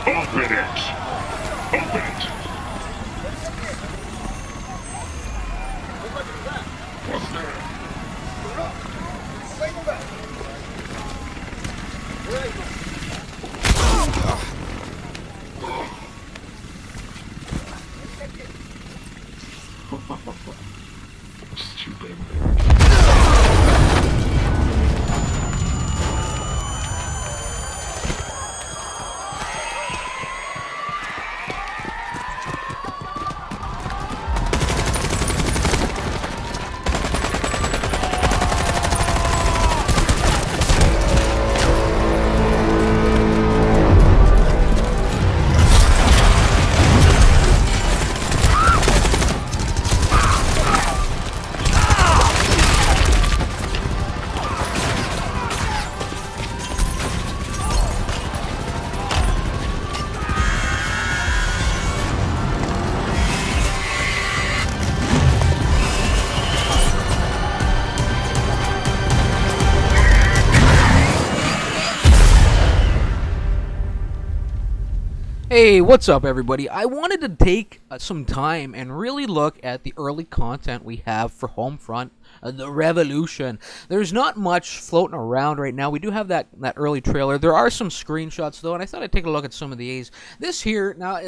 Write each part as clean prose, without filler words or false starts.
Open it! Open it! What's there? Stupid. Hey, what's up everybody? I wanted to take some time and really look at the early content we have for Homefront, the Revolution. There's not much floating around right now. We do have that early trailer. There are some screenshots though, and I thought I'd take a look at some of these. This here, now,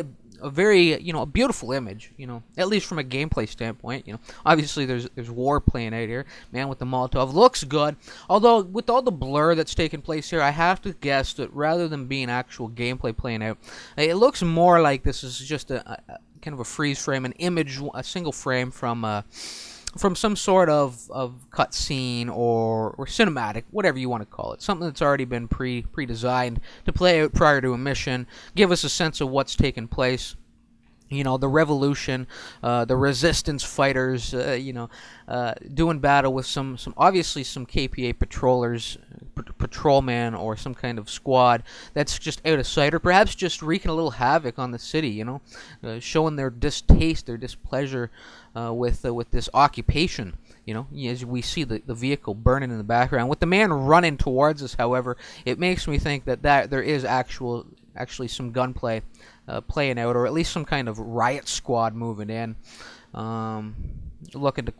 a very, a beautiful image, at least from a gameplay standpoint. Obviously there's war playing out here. Man with the Molotov looks good, although with all the blur that's taking place here, I have to guess that rather than being actual gameplay playing out, it looks more like this is just a kind of a freeze frame, an image, a single frame from some sort of cutscene or cinematic, whatever you want to call it. Something that's already been pre-designed to play out prior to a mission, give us a sense of what's taking place. The revolution, the resistance fighters, doing battle with some obviously some KPA patrollers, patrolman, or some kind of squad that's just out of sight, or perhaps just wreaking a little havoc on the city. Showing their distaste, their displeasure with this occupation. As we see the vehicle burning in the background, with the man running towards us. However, it makes me think that there is actually some gunplay playing out, or at least some kind of riot squad moving in, looking to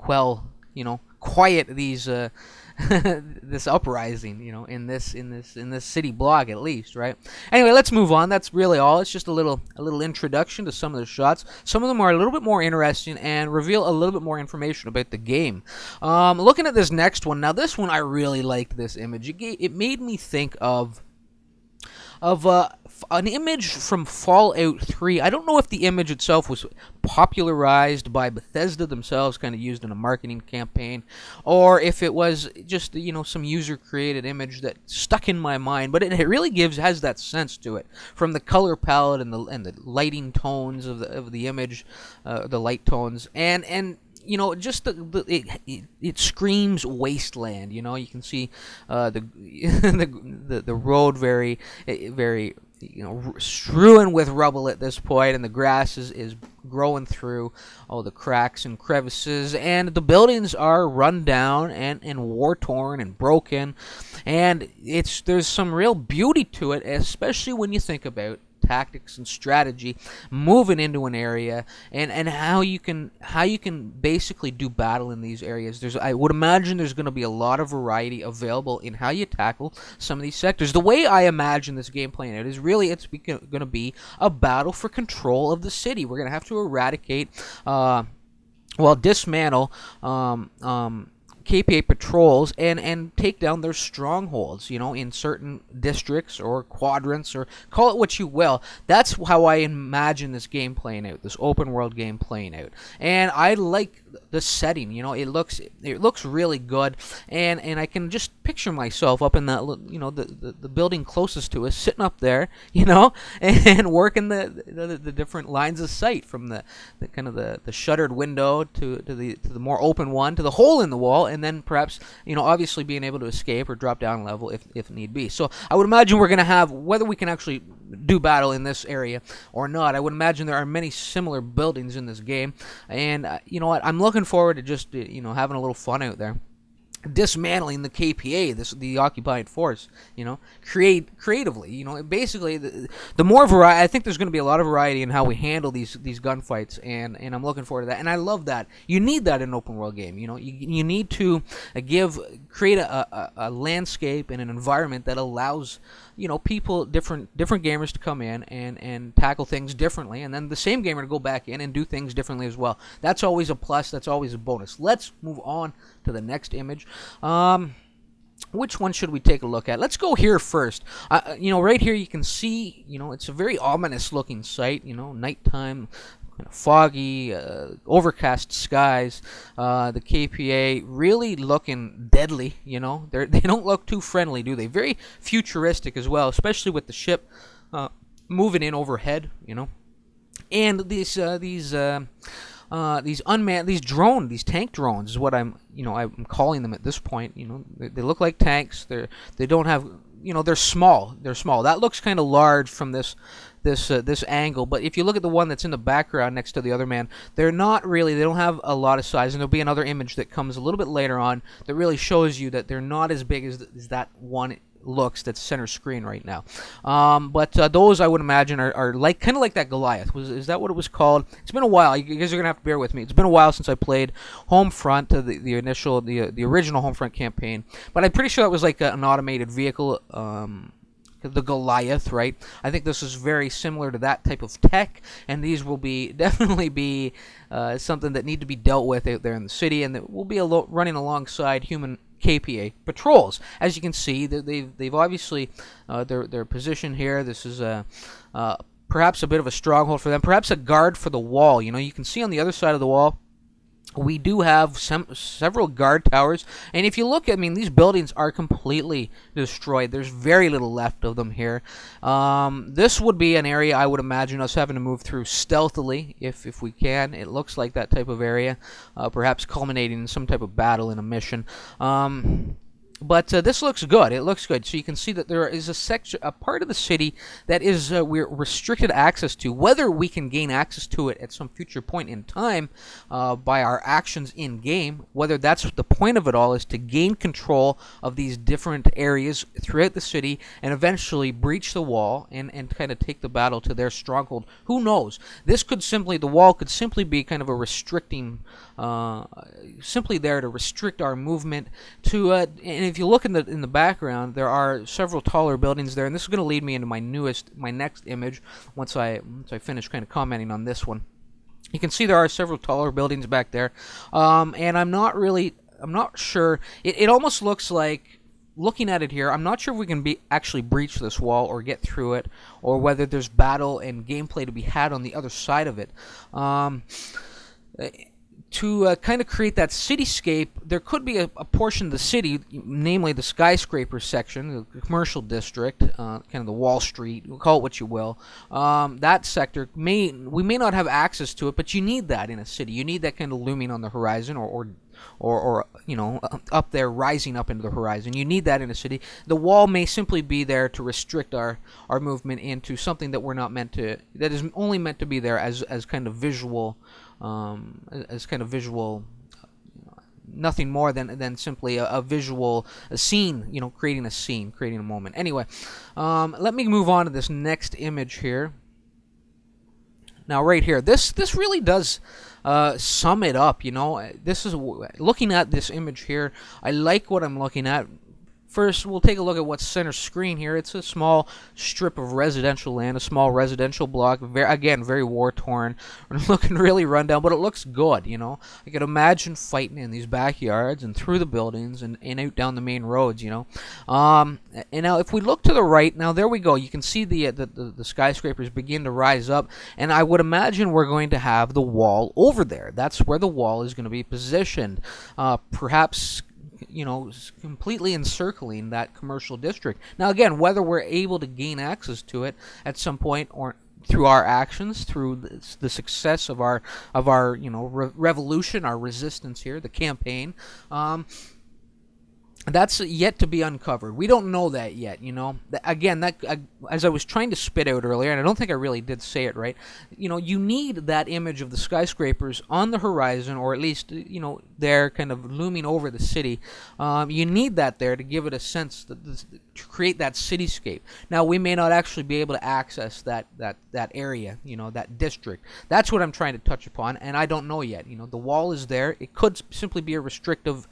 quiet these this uprising, in this city block at least, right? Anyway, let's move on. That's really all. It's just a little introduction to some of the shots. Some of them are a little bit more interesting and reveal a little bit more information about the game. Looking at this next one, now this one I really liked this image. It made me think of an image from Fallout 3. I don't know if the image itself was popularized by Bethesda themselves, kind of used in a marketing campaign, or if it was just some user-created image that stuck in my mind. But it really has that sense to it, from the color palette and the lighting tones of the image, the light tones, and just it screams Wasteland. You can see the road very strewn with rubble at this point, and the grass is growing through all the cracks and crevices, and the buildings are run down and war torn and broken, and there's some real beauty to it, especially when you think about tactics and strategy moving into an area, and how you can basically do battle in these areas. I would imagine there's going to be a lot of variety available in how you tackle some of these sectors. The way I imagine this game playing out is really it's going to be a battle for control of the city. We're going to have to eradicate, dismantle KPA patrols and take down their strongholds, in certain districts or quadrants, or call it what you will. That's how I imagine this game playing out, this open world game playing out. And I like the setting. It looks really good, and I can just picture myself up in that, the building closest to us, sitting up there, and working the different lines of sight, from the kind of the shuttered window to the more open one, to the hole in the wall, and then perhaps, obviously being able to escape or drop down level if need be. So I would imagine we're going to have, whether we can actually do battle in this area or not, I would imagine there are many similar buildings in this game, and you know what, I'm looking forward to just having a little fun out there. dismantling the KPA, the occupying force, creatively. Basically, the more variety. I think there's going to be a lot of variety in how we handle these gunfights, and I'm looking forward to that. And I love that. You need that in an open world game. You need to create a landscape and an environment that allows people, different gamers to come in and tackle things differently, and then the same gamer to go back in and do things differently as well. That's always a plus. That's always a bonus. Let's move on to the next image. Which one should we take a look at? Let's go here first. Right here you can see, it's a very ominous looking site. Nighttime, kind of foggy, overcast skies. The KPA really looking deadly. They don't look too friendly, do they? Very futuristic as well, especially with the ship moving in overhead. And these tank drones is what I'm calling them at this point. They look like tanks. They don't have, they're small. That looks kind of large from this angle, but if you look at the one that's in the background next to the other man, they're not really. They don't have a lot of size, and there'll be another image that comes a little bit later on that really shows you that they're not as big as that one looks that's center screen right now. But those I would imagine are like kind of like that Goliath. Is that what it was called? It's been a while. You guys are gonna have to bear with me. It's been a while since I played Homefront, the original Homefront campaign. But I'm pretty sure that was like an automated vehicle. The Goliath, right? I think this is very similar to that type of tech, and these will definitely be something that need to be dealt with out there in the city, and that will be running alongside human KPA patrols. As you can see, they've obviously their position here. This is perhaps a bit of a stronghold for them, perhaps a guard for the wall. You can see on the other side of the wall we do have several guard towers, and if you look, these buildings are completely destroyed. There's very little left of them here. This would be an area I would imagine us having to move through stealthily if we can. It looks like that type of area, perhaps culminating in some type of battle in a mission. But this looks good. It looks good. So you can see that there is a part of the city that is we're restricted access to. Whether we can gain access to it at some future point in time by our actions in game, whether that's the point of it all, is to gain control of these different areas throughout the city and eventually breach the wall and kind of take the battle to their stronghold. Who knows? The wall could simply be kind of a restricting, simply there to restrict our movement to. And if you look in the background, there are several taller buildings there, and this is going to lead me into my next image once I finish kind of commenting on this one. You can see there are several taller buildings back there, and I'm not sure. It almost looks like, looking at it here, I'm not sure if we can actually breach this wall or get through it, or whether there's battle and gameplay to be had on the other side of it. To kind of create that cityscape, there could be a portion of the city, namely the skyscraper section, the commercial district, kind of the Wall Street, we'll call it what you will. That sector, we may not have access to it, but you need that in a city. You need that kind of looming on the horizon, or up there, rising up into the horizon. You need that in a city. The wall may simply be there to restrict our movement into something that that is only meant to be there as kind of visual. Nothing more than simply a visual scene, creating a moment. Anyway, let me move on to this next image here. Now, right here, this really does sum it up. This is, looking at this image here, I like what I'm looking at. First, we'll take a look at what's center screen here. It's a small strip of residential land, a small residential block. Again, very war-torn, looking really rundown, but it looks good, I could imagine fighting in these backyards and through the buildings and out down the main roads, And now, if we look to the right, now there we go. You can see the skyscrapers begin to rise up, and I would imagine we're going to have the wall over there. That's where the wall is going to be positioned. Perhaps completely encircling that commercial district. Now, again, whether we're able to gain access to it at some point or through our actions, through the success of our revolution, our resistance here, the campaign, That's yet to be uncovered. We don't know that yet, Again, as I was trying to spit out earlier, and I don't think I really did say it right, you need that image of the skyscrapers on the horizon, or at least, they're kind of looming over the city. You need that there to give it a sense, to create that cityscape. Now, we may not actually be able to access that area, that district. That's what I'm trying to touch upon, and I don't know yet. The wall is there. It could simply be a restrictive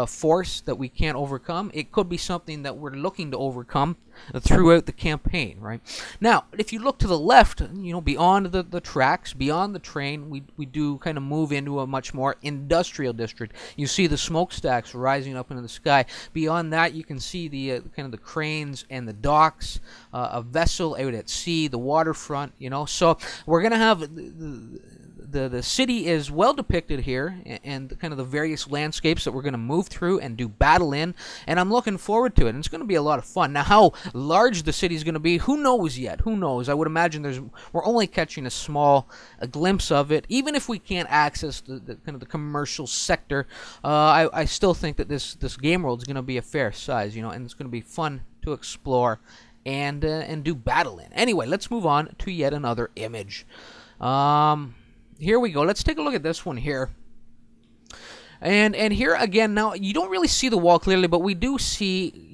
force that we can't overcome. It could be something that we're looking to overcome throughout the campaign, right? Now, if you look to the left, beyond the tracks, beyond the train, we do kind of move into a much more industrial district. You see the smokestacks rising up into the sky. Beyond that, you can see the kind of the cranes and the docks, a vessel out at sea, the waterfront, So we're going to have the city is well depicted here, and kind of the various landscapes that we're going to move through and do battle in, and I'm looking forward to it, and it's going to be a lot of fun. Now, how large the city is going to be, who knows yet? Who knows? I would imagine we're only catching a glimpse of it. Even if we can't access the kind of the commercial sector, I still think that this game world is going to be a fair size, and it's going to be fun to explore and do battle in. Anyway, let's move on to yet another image. Here we go. Let's take a look at this one here. And here again, now you don't really see the wall clearly, but we do see,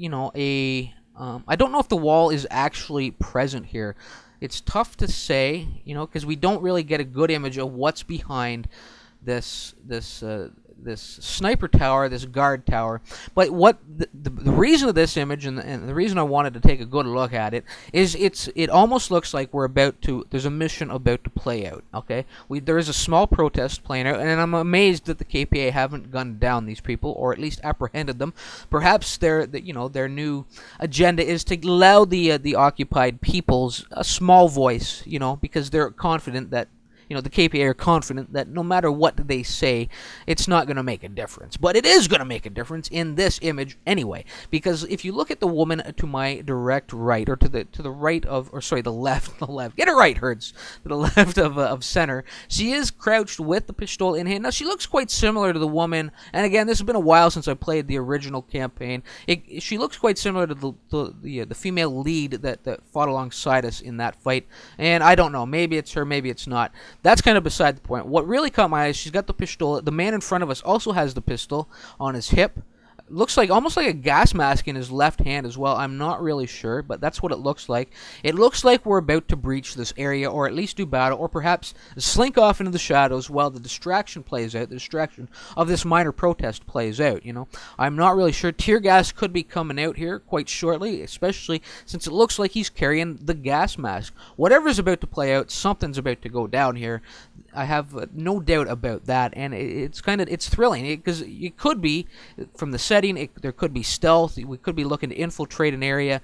I don't know if the wall is actually present here. It's tough to say, because we don't really get a good image of what's behind this sniper tower, this guard tower. But what the reason of this image, and the reason I wanted to take a good look at it, is it almost looks like there's a mission about to play out. Okay, there is a small protest playing out, and I'm amazed that the KPA haven't gunned down these people, or at least apprehended them. Perhaps their new agenda is to allow the occupied peoples a small voice, because they're confident that. The KPA are confident that no matter what they say, it's not going to make a difference. But it is going to make a difference in this image anyway. Because if you look at the woman to my direct right, or to the right of, or sorry, the left, get it right, Hertz, to the left of center, she is crouched with the pistol in hand. Now, she looks quite similar to the woman, and again, this has been a while since I played the original campaign. She looks quite similar to the female lead that fought alongside us in that fight. And I don't know, maybe it's her, maybe it's not. That's kind of beside the point. What really caught my eye is she's got the pistol. The man in front of us also has the pistol on his hip. Looks like almost like a gas mask in his left hand as well. I'm not really sure, but that's what it looks like. It looks like we're about to breach this area, or at least do battle, or perhaps slink off into the shadows while the distraction plays out. The distraction of this minor protest plays out, I'm not really sure. Tear gas could be coming out here quite shortly, especially since it looks like he's carrying the gas mask. Whatever's about to play out, something's about to go down here. I have no doubt about that, and it's thrilling, because it could be, from the setting, there could be stealth. We could be looking to infiltrate an area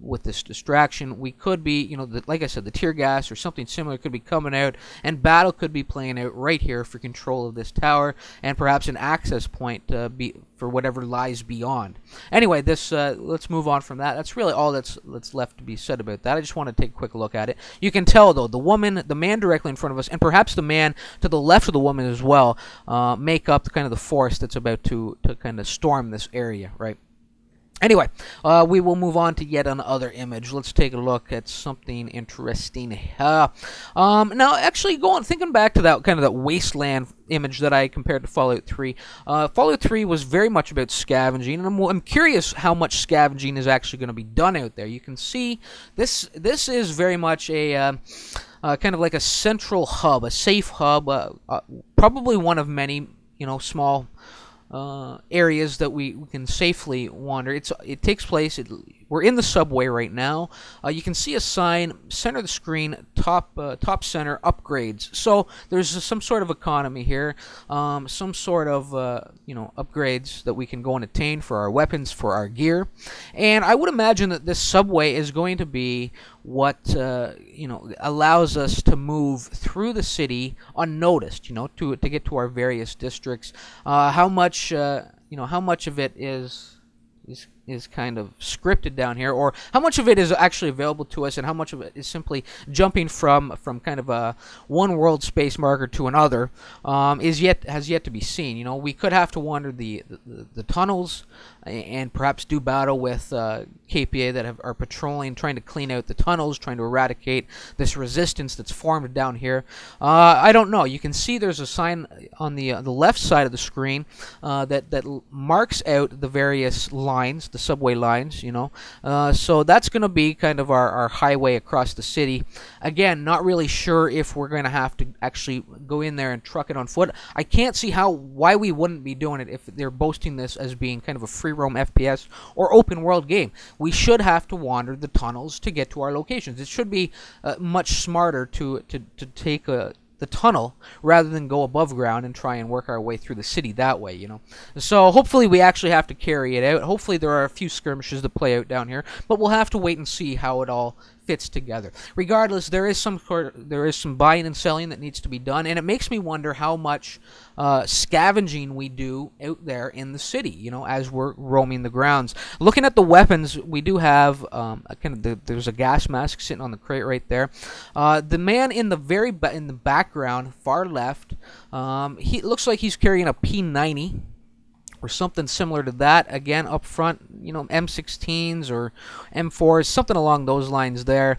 with this distraction. We could be, like I said, the tear gas or something similar could be coming out, and battle could be playing out right here for control of this tower, and perhaps an access point for whatever lies beyond. Anyway, let's move on from that. That's really all that's left to be said about that. I just want to take a quick look at it. You can tell, though, the man directly in front of us, and perhaps the man to the left of the woman as well, make up the force that's about to kind of storm this area, right? Anyway, we will move on to yet another image. Let's take a look at something interesting. Now, actually, thinking back to that Wasteland image that I compared to Fallout 3. Fallout 3 was very much about scavenging, and I'm curious how much scavenging is actually going to be done out there. You can see this is very much a kind of like a central hub, a safe hub, probably one of many small areas that we can safely wander. It takes place. We're in the subway right now. You can see a sign, center of the screen, top center, upgrades. So there's some sort of economy here, some sort of upgrades that we can go and attain for our weapons, for our gear. And I would imagine that this subway is going to be what allows us to move through the city unnoticed, to get to our various districts. How much of it is is kind of scripted down here, or how much of it is actually available to us, and how much of it is simply jumping from kind of a one world space marker to another, has yet to be seen. You know, we could have to wander the tunnels and perhaps do battle with KPA that are patrolling, trying to clean out the tunnels, trying to eradicate this resistance that's formed down here. I don't know. You can see there's a sign on the left side of the screen that marks out the various lines, the subway lines, you know. So that's going to be kind of our highway across the city. Again, not really sure if we're going to have to actually go in there and truck it on foot. I can't see why we wouldn't be doing it if they're boasting this as being kind of a free roam FPS or open world game. We should have to wander the tunnels to get to our locations. It should be much smarter to take the tunnel rather than go above ground and try and work our way through the city that way, you know. So hopefully we actually have to carry it out. Hopefully there are a few skirmishes to play out down here, but we'll have to wait and see how it all fits together. Regardless, there is some buying and selling that needs to be done, and it makes me wonder how much scavenging we do out there in the city, you know, as we're roaming the grounds. Looking at the weapons, we do have there's a gas mask sitting on the crate right there. The man in the in the background, far left, he looks like he's carrying a P90 or something similar to that. Again, up front, you know, M16s or M4s, something along those lines there.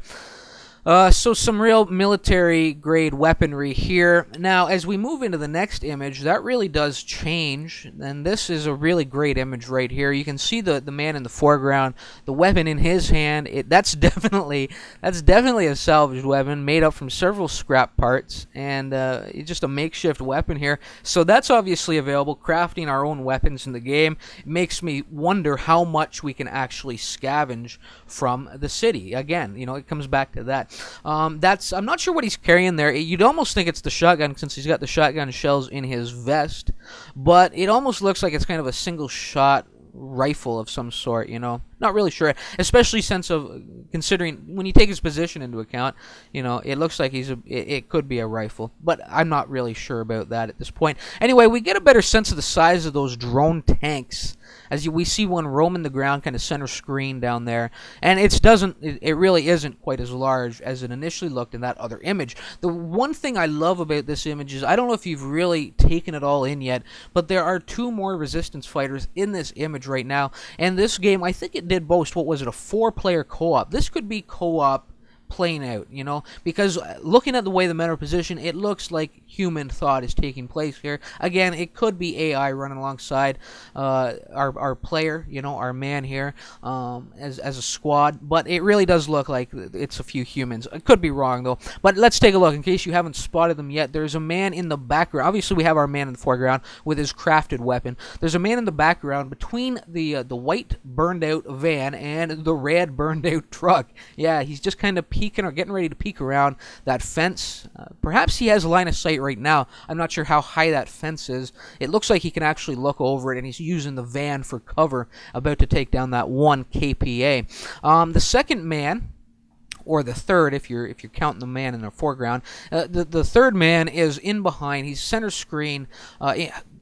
So some real military-grade weaponry here. Now, as we move into the next image, that really does change, and this is a really great image right here. You can see the man in the foreground, the weapon in his hand. That's definitely a salvaged weapon made up from several scrap parts, and it's just a makeshift weapon here. So that's obviously available. Crafting our own weapons in the game makes me wonder how much we can actually scavenge from the city. Again, you know, it comes back to that. I'm not sure what he's carrying there. You'd almost think it's the shotgun since he's got the shotgun shells in his vest, but it almost looks like it's kind of a single shot rifle of some sort, you know. Not really sure, especially considering when you take his position into account, you know, it looks like it could be a rifle, but I'm not really sure about that at this point. Anyway, we get a better sense of the size of those drone tanks as we see one roaming the ground, kind of center screen down there, and it really isn't quite as large as it initially looked in that other image. The one thing I love about this image is, I don't know if you've really taken it all in yet, but there are 2 more resistance fighters in this image right now, and this game, I think it did boast, what was it, a 4-player co-op. This could be co-op playing out, you know, because looking at the way the men are positioned, it looks like human thought is taking place here. Again, it could be AI running alongside our player, you know, our man here, as a squad, but it really does look like it's a few humans. I could be wrong though, but let's take a look in case you haven't spotted them yet. There's a man in the background. Obviously we have our man in the foreground with his crafted weapon. There's a man in the background between the white burned out van and the red burned out truck. Yeah, he's just kind of peeking or getting ready to peek around that fence. Perhaps he has a line of sight right now. I'm not sure how high that fence is. It looks like he can actually look over it, and he's using the van for cover, about to take down that 1 KPA. The second man, or the third if you're counting the man in the foreground, the third man is in behind. He's center screen,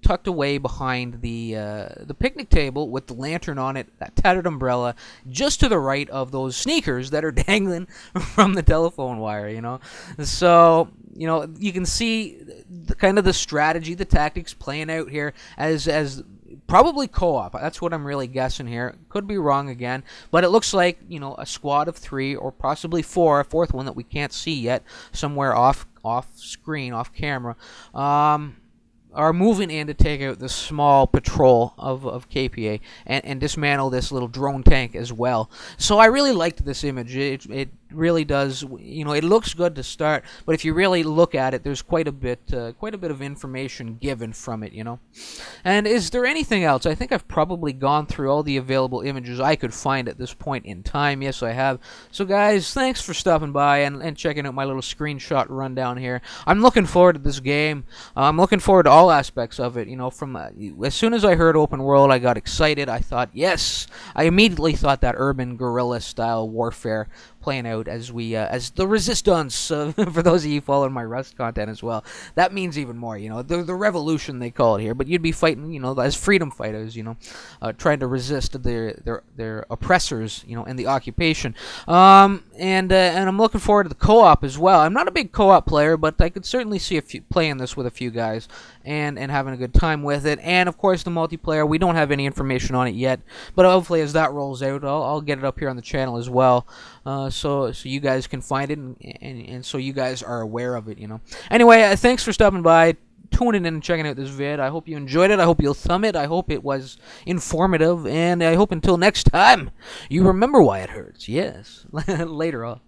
tucked away behind the picnic table with the lantern on it, that tattered umbrella, just to the right of those sneakers that are dangling from the telephone wire, you know. So, you know, you can see kind of the strategy, the tactics playing out here as probably co-op. That's what I'm really guessing here. Could be wrong again, but it looks like, you know, a squad of 3 or possibly 4, a 4th one that we can't see yet, somewhere off screen, off camera, are moving in to take out the small patrol of KPA and dismantle this little drone tank as well. So I really liked this image. It really does, you know, it looks good to start, but if you really look at it, there's quite a bit of information given from it, you know. And is there anything else? I think I've probably gone through all the available images I could find at this point in time. Yes, I have. So guys, thanks for stopping by and checking out my little screenshot rundown here. I'm looking forward to this game. I'm looking forward to all aspects of it, you know. From as soon as I heard open world, I got excited. I thought, yes, I immediately thought that urban guerrilla style warfare playing out as we as the resistance. For those of you following my Rust content as well, that means even more. The revolution they call it here, but you'd be fighting, as freedom fighters, trying to resist their oppressors, in the occupation. And I'm looking forward to the co-op as well. I'm not a big co-op player, but I could certainly see playing this with a few guys and having a good time with it. And of course, the multiplayer. We don't have any information on it yet, but hopefully, as that rolls out, I'll get it up here on the channel as well, so you guys can find it and so you guys are aware of it. Anyway, thanks for stopping by, tuning in and checking out this vid. I hope you enjoyed it. I hope you'll thumb it. I hope it was informative, and I hope until next time you remember why it hurts. Yes. Later on.